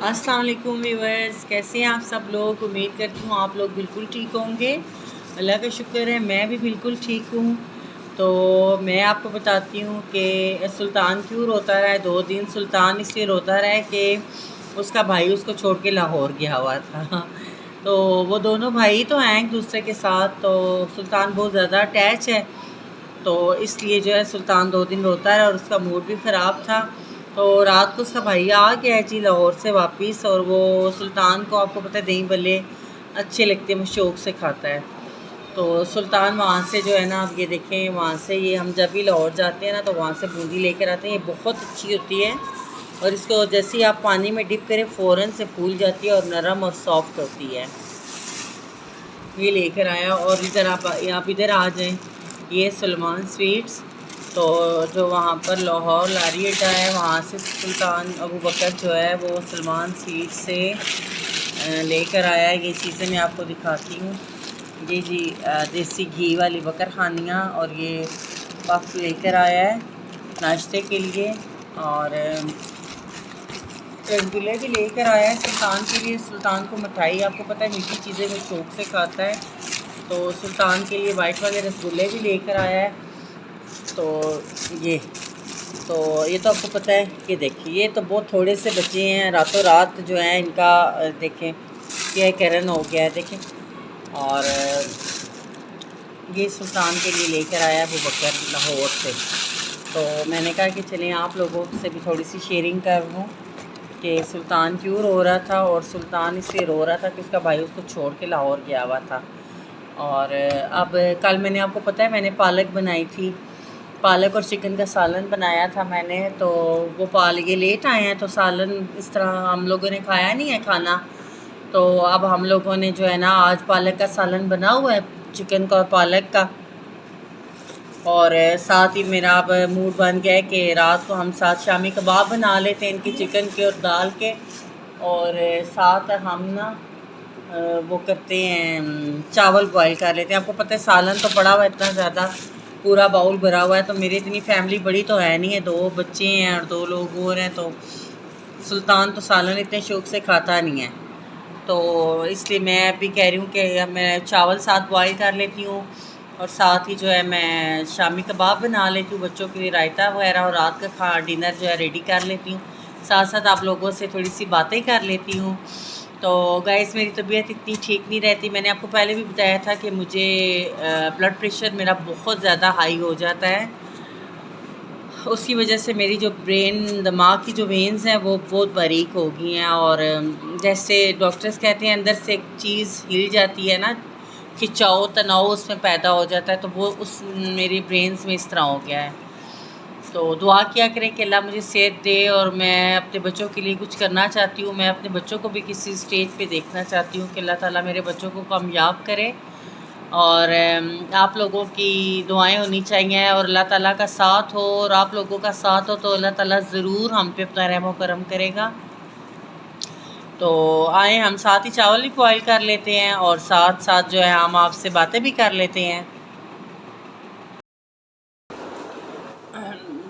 अस्सलाम वालेकुम व्यूअर्स, कैसे हैं आप सब लोग। उम्मीद करती हूँ आप लोग बिल्कुल ठीक होंगे। अल्लाह का शुक्र है मैं भी बिल्कुल ठीक हूँ। तो मैं आपको बताती हूँ कि सुल्तान क्यों रोता रहा है 2 दिन। सुल्तान इसलिए रोता रहा है कि उसका भाई उसको छोड़ के लाहौर गया हुआ था। तो वो दोनों भाई तो हैं एक दूसरे के साथ, तो सुल्तान बहुत ज़्यादा अटैच है, तो इसलिए जो है सुल्तान 2 दिन रोता है और उसका मूड भी ख़राब था। तो रात को उसका भाई आ गया है जी लाहौर से वापस, और वो सुल्तान को आपको पता है दही भल्ले अच्छे लगते हैं, वो शौक़ से खाता है। तो सुल्तान वहाँ से जो है ना, आप ये देखें वहाँ से, ये हम जब भी लाहौर जाते हैं ना तो वहाँ से बूंदी लेकर आते हैं। ये बहुत अच्छी होती है और इसको जैसे ही आप पानी में डिप करें फ़ौरन से फूल जाती है और नरम और सॉफ्ट होती है। ये लेकर आया। और इधर आप इधर आ जाएं, ये सलमान स्वीट्स, तो जो वहाँ पर लाहौर लारी अड्डा है वहाँ से सुल्तान अबू बकर जो है वो सलमान स्वीट्स से लेकर आया है। ये चीज़ें मैं आपको दिखाती हूँ। ये जी देसी घी वाली बकर खानियाँ और ये पफ लेकर आया है नाश्ते के लिए, और रसगुल्ले भी लेकर आया है सुल्तान के लिए। सुल्तान को मिठाई, आपको पता है मीठी चीज़ें वो शौक़ से खाता है, तो सुल्तान के लिए वाइट वाले रसगुल्ले भी लेकर आया है। तो ये ये तो आपको पता है कि देखिए ये तो बहुत थोड़े से बच्चे हैं, रातों रात जो है इनका देखें क्या करन हो गया है देखें। और ये सुल्तान के लिए लेकर आया वो बकर लाहौर से। तो मैंने कहा कि चलें आप लोगों से भी थोड़ी सी शेयरिंग कर लूँ कि सुल्तान क्यों रो रहा था। और सुल्तान इसलिए रो रहा था कि उसका भाई उसको छोड़ के लाहौर गया हुआ था। और अब कल मैंने आपको पता है मैंने पालक बनाई थी, पालक और चिकन का सालन बनाया था मैंने। तो वो ये लेट आए हैं तो सालन इस तरह हम लोगों ने खाया नहीं है खाना। तो अब हम लोगों ने जो है ना आज पालक का सालन बना हुआ है, चिकन का और पालक का। और साथ ही मेरा अब मूड बन गया है कि रात को हम साथ शामी कबाब बना लेते हैं इनकी चिकन के और दाल के। और साथ हम ना वो करते हैं चावल बॉईल कर लेते हैं। आपको पता है सालन तो पड़ा हुआ है इतना ज़्यादा, पूरा बाउल भरा हुआ है। तो मेरी इतनी फैमिली बड़ी तो है नहीं है, 2 बच्चे हैं और 2 लोग और हैं, तो सुल्तान तो सालन इतने शौक़ से खाता नहीं है। तो इसलिए मैं अभी कह रही हूँ कि मैं चावल साथ बॉईल कर लेती हूँ और साथ ही जो है मैं शामी कबाब बना लेती हूँ बच्चों के लिए, रायता वगैरह, और रात का डिनर जो है रेडी कर लेती हूँ। साथ साथ आप लोगों से थोड़ी सी बातें कर लेती हूँ। तो गाइस मेरी तबीयत इतनी ठीक नहीं रहती। मैंने आपको पहले भी बताया था कि मुझे ब्लड प्रेशर मेरा बहुत ज़्यादा हाई हो जाता है। उसकी वजह से मेरी जो ब्रेन दिमाग की जो वेन्स हैं वो बहुत बारीक हो गई हैं। और जैसे डॉक्टर्स कहते हैं अंदर से एक चीज़ हिल जाती है ना, खिंचाव तनाव उसमें पैदा हो जाता है, तो वो उस मेरी ब्रेन्स में इस तरह हो गया है। तो दुआ किया करें कि अल्लाह मुझे सेहत दे, और मैं अपने बच्चों के लिए कुछ करना चाहती हूँ। मैं अपने बच्चों को भी किसी स्टेज पे देखना चाहती हूँ कि अल्लाह ताला मेरे बच्चों को कामयाब करे। और आप लोगों की दुआएं होनी चाहिए, और अल्लाह ताला का साथ हो, और आप लोगों का साथ हो तो अल्लाह ताला ज़रूर हम पे अपना रहम व करम करेगा। तो आए हम साथ ही चावल भी बॉईल कर लेते हैं और साथ साथ जो है हम आपसे बातें भी कर लेते हैं।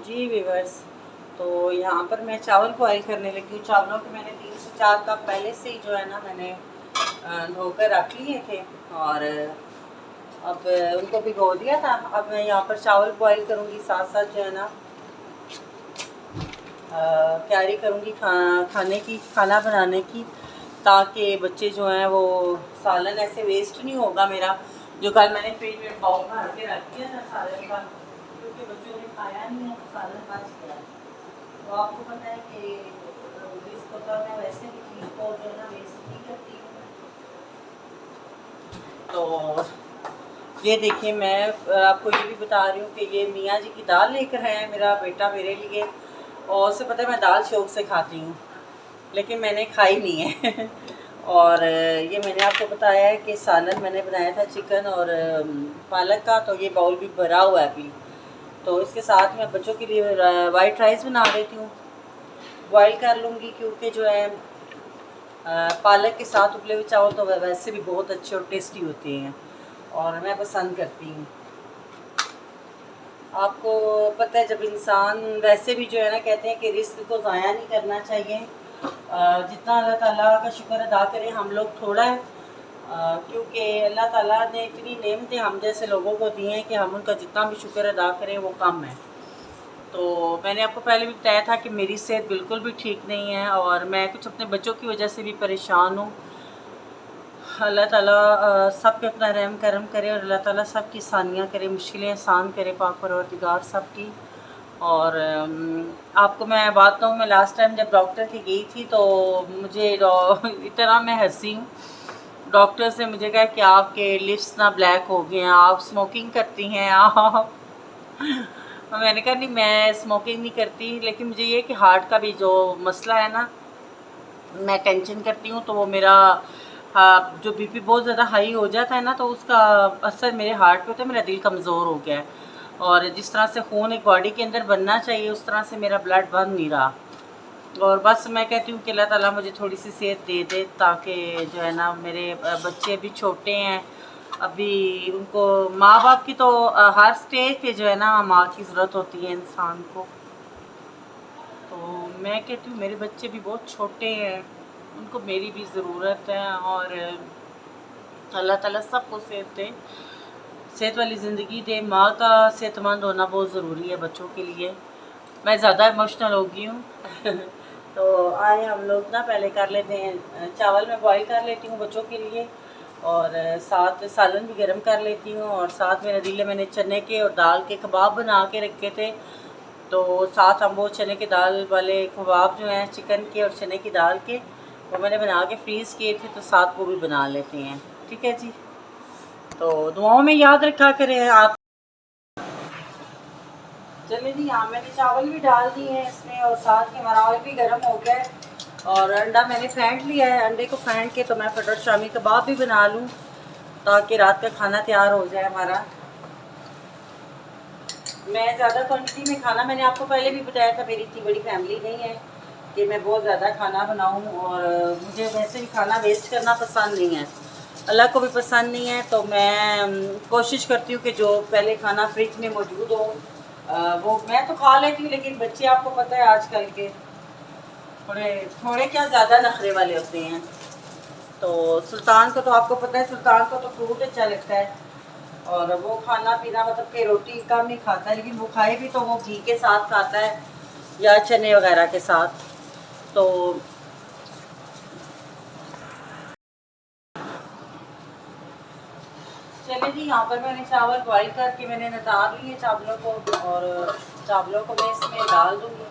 जी व्यूअर्स, तो यहाँ पर मैं चावल बॉईल करने लगी हूँ। चावलों के मैंने 3 से 4 कप पहले से ही जो है ना मैंने धोकर रख लिए थे, और अब उनको भिगो दिया था। अब मैं यहाँ पर चावल बॉईल करूँगी, साथ साथ जो है ना तैयारी करूँगी खाना बनाने की, ताकि बच्चे जो हैं वो सालन ऐसे वेस्ट नहीं होगा मेरा, जो कल मैंने फ्रिज में बाउल भर के रख दिया था सालन का, क्योंकि बच्चों ने खाया नहीं है तो सालन बच गया। तो आपको पता है कि इसको तो मैं वैसे भी चीज़ को जो है ना वेस्ट नहीं करती हूँ। तो ये देखिए मैं आपको ये भी बता रही हूँ कि ये मियाँ जी की दाल लेकर आए हैं मेरा बेटा मेरे लिए। और उससे पता है मैं दाल शौक़ से खाती हूँ, लेकिन मैंने खाई नहीं है। और ये मैंने आपको बताया है कि सालन मैंने बनाया था चिकन और पालक का, तो ये बाउल भी भरा हुआ है अभी। तो इसके साथ मैं बच्चों के लिए वाइट राइस बना लेती हूँ, बॉईल कर लूँगी, क्योंकि जो है पालक के साथ उबले हुए चावल तो वैसे भी बहुत अच्छे और टेस्टी होते हैं और मैं पसंद करती हूँ। आपको पता है जब इंसान वैसे भी जो है ना कहते हैं कि रिस्क को ज़ाया नहीं करना चाहिए, जितना अल्लाह ताला का शुक्र अदा करें हम लोग थोड़ा है, क्योंकि अल्लाह ताला ने इतनी नेमतें हम जैसे लोगों को दी हैं कि हम उनका जितना भी शुक्र अदा करें वो कम है। तो मैंने आपको पहले भी बताया था कि मेरी सेहत बिल्कुल भी ठीक नहीं है और मैं कुछ अपने बच्चों की वजह से भी परेशान हूँ। अल्लाह ताला सब पे अपना रहम करम करे और अल्लाह ताला सब की आसानियाँ करे, मुश्किलें आसान करे, पाक परवरदिगार सब की। और आपको मैं बात बताऊँ, मैं लास्ट टाइम जब डॉक्टर की गई थी तो मुझे इतना मैं हँसी हूँ। डॉक्टर से मुझे कहा कि आपके लिप्स ना ब्लैक हो गए हैं, आप स्मोकिंग करती हैं आप। मैंने कहा नहीं, मैं स्मोकिंग नहीं करती, लेकिन मुझे ये कि हार्ट का भी जो मसला है ना, मैं टेंशन करती हूँ तो वो मेरा जो बीपी बहुत ज़्यादा हाई हो जाता है ना तो उसका असर मेरे हार्ट पे होता है, मेरा दिल कमज़ोर हो गया है। और जिस तरह से खून एक बॉडी के अंदर बनना चाहिए उस तरह से मेरा ब्लड बन नहीं रहा। और बस मैं कहती हूँ कि अल्लाह ताला मुझे थोड़ी सी सेहत दे दे, ताकि जो है ना मेरे बच्चे अभी छोटे हैं, अभी उनको माँ बाप की तो हर स्टेज पे जो है ना माँ की ज़रूरत होती है इंसान को। तो मैं कहती हूँ मेरे बच्चे भी बहुत छोटे हैं, उनको मेरी भी ज़रूरत है। और अल्लाह ताला सबको सेहत दे, सेहत वाली ज़िंदगी दे। माँ का सेहतमंद होना बहुत ज़रूरी है बच्चों के लिए। मैं ज़्यादा इमोशनल हो गई हूँ। तो आए हम लोग ना पहले कर लेते हैं, चावल मैं बॉईल कर लेती हूँ बच्चों के लिए, और साथ सालन भी गर्म कर लेती हूँ। और साथ मेरा दिल है, मैंने चने के और दाल के कबाब बना के रखे थे, तो साथ हम वो चने के दाल वाले कबाब जो हैं चिकन के और चने की दाल के, वो मैंने बना के फ्रीज़ किए थे, तो साथ वो भी बना लेते हैं। ठीक है जी, तो दुआओं में याद रखा करें आप। चलिए जी, यहाँ मैंने चावल भी डाल दिए हैं इसमें, और साथ में हमारा ऑयल भी गर्म हो गया है। और अंडा मैंने फेंट लिया है, अंडे को फेंट के तो मैं फटाफट शामी कबाब भी बना लूँ, ताकि रात का खाना तैयार हो जाए हमारा। मैं ज़्यादा क्वांटिटी में खाना, मैंने आपको पहले भी बताया था, मेरी इतनी बड़ी फैमिली नहीं है कि मैं बहुत ज़्यादा खाना बनाऊँ, और मुझे वैसे भी खाना वेस्ट करना पसंद नहीं है, अल्लाह को भी पसंद नहीं है। तो मैं कोशिश करती हूँ कि जो पहले खाना फ्रिज में मौजूद हो वो मैं तो खा लेती हूँ, लेकिन बच्चे आपको पता है आजकल के थोड़े थोड़े क्या ज़्यादा नखरे वाले होते हैं। तो सुल्तान को तो आपको पता है, सुल्तान को तो फ्रूट अच्छा लगता है, और वो खाना पीना मतलब कि रोटी कम ही खाता है, लेकिन वो खाए भी तो वो घी के साथ खाता है या चने वगैरह के साथ। तो चले जी, यहाँ पर मैंने चावल बॉईल करके मैंने निकाल लिए चावलों को, और चावलों को मैं इसमें डाल दूँगी।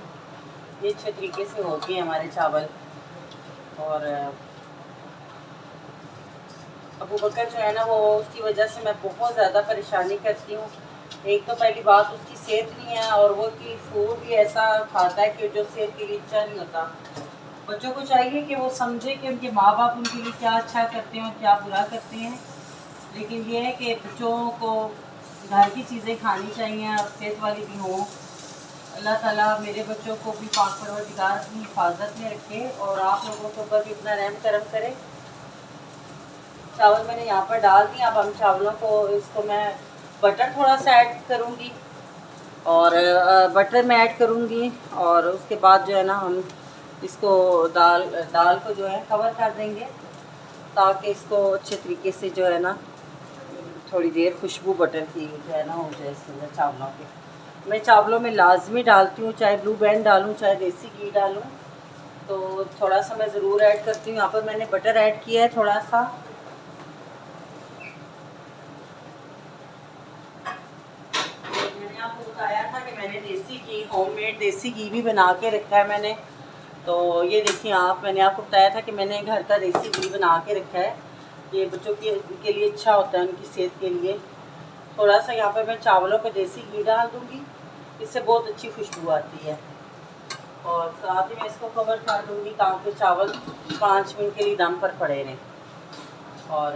ये अच्छे तरीके से हो गए हमारे चावल। और अबू बकर जो है ना, वो उसकी वजह से मैं बहुत ज़्यादा परेशानी करती हूँ। एक तो पहली बात उसकी सेहत नहीं है, और वो कि फूड भी ऐसा खाता है कि जो सेहत के लिए अच्छा नहीं होता। बच्चों को चाहिए कि वो समझे कि उनके माँ बाप उनके लिए क्या अच्छा करते हैं और क्या बुरा करते हैं, लेकिन ये है कि बच्चों को घर की चीज़ें खानी चाहिए और सेहत वाली भी हों। अल्लाह ताला मेरे बच्चों को भी पाक परवरदिगार अपनी हिफाजत में रखे, और आप लोगों के ऊपर भी अपना रहम करम करे। चावल मैंने यहाँ पर डाल दिया, अब हम चावलों को, इसको मैं बटर थोड़ा सा ऐड करूँगी, और बटर मैं ऐड करूँगी, और उसके बाद जो है ना हम इसको दाल दाल को जो है कवर कर देंगे, ताकि इसको अच्छे तरीके से जो है ना थोड़ी देर खुशबू बटर की जो है ना हो जाए इसके अंदर चावलों के। मैं चावलों में लाजमी डालती हूँ, चाहे ब्लू बैंड डालूँ चाहे देसी घी डालूँ, तो थोड़ा सा मैं ज़रूर ऐड करती हूँ। यहाँ पर मैंने बटर ऐड किया है थोड़ा सा, मैंने आपको बताया था कि मैंने देसी घी, होममेड देसी घी भी बना के रखा है मैंने। तो ये देखिए आप, मैंने आपको बताया था कि मैंने घर का देसी घी बना के रखा है, ये बच्चों के लिए अच्छा होता है, उनकी सेहत के लिए। थोड़ा सा यहाँ पर मैं चावलों पे देसी घी डाल दूँगी, इससे बहुत अच्छी खुशबू आती है। और साथ ही मैं इसको कवर कर दूँगी ताकि चावल 5 मिनट के लिए दम पर पड़े रहें। और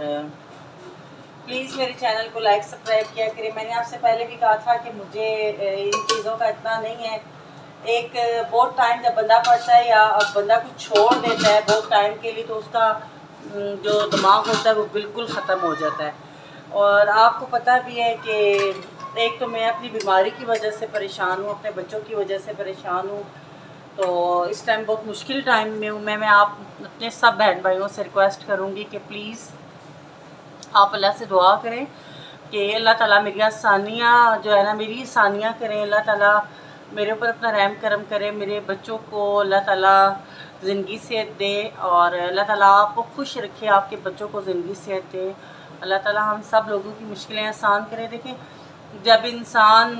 प्लीज़ मेरे चैनल को लाइक सब्सक्राइब किया करें। मैंने आपसे पहले भी कहा था कि मुझे इन चीज़ों का इतना नहीं है। एक बहुत टाइम जब बंदा पढ़ता है या बंदा कुछ छोड़ देता है बहुत टाइम के लिए, तो उसका जो दिमाग होता है वो बिल्कुल ख़त्म हो जाता है। और आपको पता भी है कि एक तो मैं अपनी बीमारी की वजह से परेशान हूँ, अपने बच्चों की वजह से परेशान हूँ, तो इस टाइम बहुत मुश्किल टाइम में हूँ मैं आप अपने सब बहन भाइयों से रिक्वेस्ट करूँगी कि प्लीज़ आप अल्लाह से दुआ करें कि अल्लाह ताला मेरी आसानियाँ जो है ना मेरी आसानियाँ करें, अल्लाह ताला मेरे ऊपर अपना रहम करम करे, मेरे बच्चों को अल्लाह ताला ज़िंदगी सेहत दे और अल्लाह ताला आपको खुश रखे, आपके बच्चों को ज़िंदगी सेहत दे। अल्लाह ताला हम सब लोगों की मुश्किलें आसान करे। देखिए जब इंसान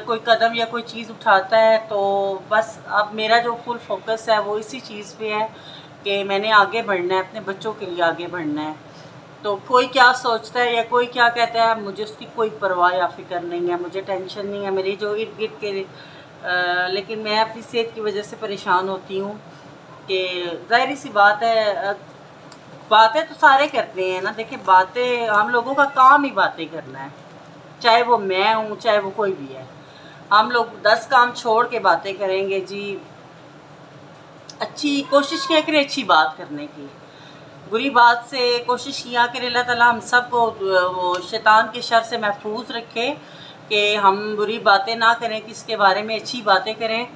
कोई कदम या कोई चीज़ उठाता है तो बस अब मेरा जो फुल फोकस है वो इसी चीज़ पे है कि मैंने आगे बढ़ना है, अपने बच्चों के लिए आगे बढ़ना है। तो कोई क्या सोचता है या कोई क्या कहता है मुझे उसकी कोई परवाह या फ़िक्र नहीं है, मुझे टेंशन नहीं है मेरी जो इर्द गिर्द के लेकिन मैं अपनी सेहत की वजह से परेशान होती हूँ कि ज़ाहिर सी बात है बातें तो सारे करते हैं ना। देखिए बातें हम लोगों का काम ही बातें करना है, चाहे वो मैं हूँ चाहे वो कोई भी है। हम लोग 10 काम छोड़ के बातें करेंगे जी। अच्छी कोशिश किया करें अच्छी बात करने की, बुरी बात से कोशिश किया करें। अल्लाह ताला हम सब को वो शैतान के शर से महफूज रखे कि हम बुरी बातें ना करें, किसके बारे में अच्छी बातें करें।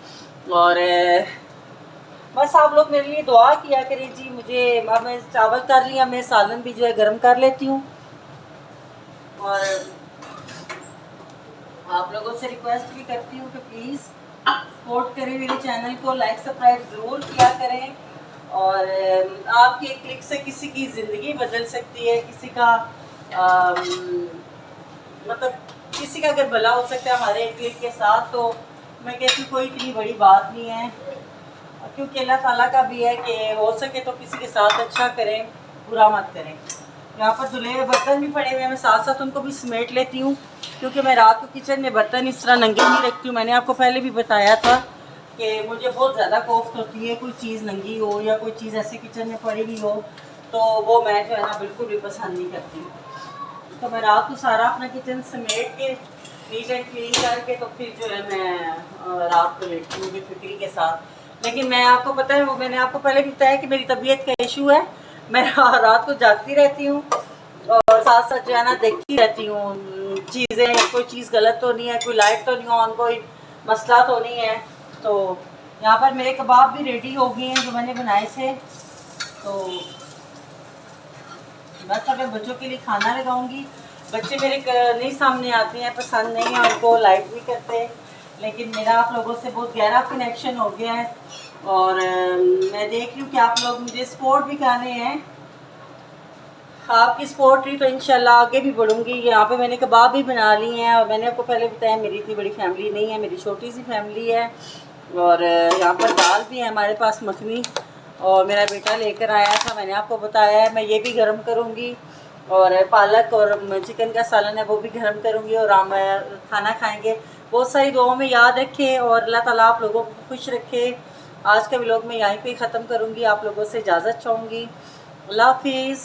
और बस आप लोग मेरे लिए दुआ किया करें जी। मुझे अब मैं चावल कर लिया, मैं सालन भी जो है गर्म कर लेती हूँ और आप लोगों से रिक्वेस्ट भी करती हूँ कि प्लीज़ सपोर्ट करें मेरे चैनल को, लाइक सब्सक्राइब ज़रूर किया करें। और आपकी एक क्लिक से किसी की ज़िंदगी बदल सकती है, किसी का मतलब किसी का अगर भला हो सकता है हमारे एक क्लिक के साथ, तो मैं कहती हूँ कोई इतनी बड़ी बात नहीं है। क्योंकि अल्लाह ताला का भी है कि हो सके तो किसी के साथ अच्छा करें, बुरा मत करें। यहाँ पर धुले हुए बर्तन भी पड़े हुए हैं, मैं साथ साथ उनको भी समेट लेती हूँ क्योंकि मैं रात को किचन में बर्तन इस तरह नंगे नहीं रखती हूँ। मैंने आपको पहले भी बताया था कि मुझे बहुत ज़्यादा कोफ्त होती है, कोई चीज़ नंगी हो या कोई चीज़ ऐसे किचन में पड़ी हुई हो तो वो मैं जो है ना बिल्कुल भी पसंद नहीं करती। तो मैं रात को सारा अपना किचन समेट के नीट एंड क्लीन करके तो फिर जो है मैं रात को लेटती हूँ बेफिक्री के साथ। लेकिन मैं आपको पता है वो मैंने आपको पहले भी बताया कि मेरी तबीयत का इशू है, मैं रात को जागती रहती हूँ और साथ साथ जो है ना देखती रहती हूँ चीज़ें, कोई चीज़ गलत तो नहीं है, कोई लाइट तो नहीं ऑन, कोई मसला तो नहीं है। तो यहाँ पर मेरे कबाब भी रेडी हो गए हैं जो मैंने बनाए थे। तो बस अब मैं बच्चों के लिए खाना लगाऊंगी। बच्चे मेरे नहीं सामने आते हैं, पसंद नहीं है उनको, लाइक भी करते हैं। लेकिन मेरा आप लोगों से बहुत गहरा कनेक्शन हो गया है और मैं देख रही हूँ कि आप लोग मुझे सपोर्ट भी कर रहे हैं। आपकी सपोर्ट रही तो इंशाल्लाह आगे भी बढ़ूँगी। यहाँ पे मैंने कबाब भी बना लिए हैं और मैंने आपको पहले बताया मेरी इतनी बड़ी फैमिली नहीं है, मेरी छोटी सी फैमिली है। और यहाँ पर दाल भी है हमारे पास मखनी और मेरा बेटा लेकर आया था, मैंने आपको बताया है। मैं ये भी गर्म करूँगी और पालक और चिकन का सालन है वो भी गर्म करूँगी और हम खाना खाएँगे। बहुत सारी दुआओं में याद रखें और अल्लाह ताला आप लोगों को खुश रखे। आज का व्लॉग मैं यहीं पे ख़त्म करूँगी, आप लोगों से इजाज़त चाहूँगी। अल्लाह हाफिज़।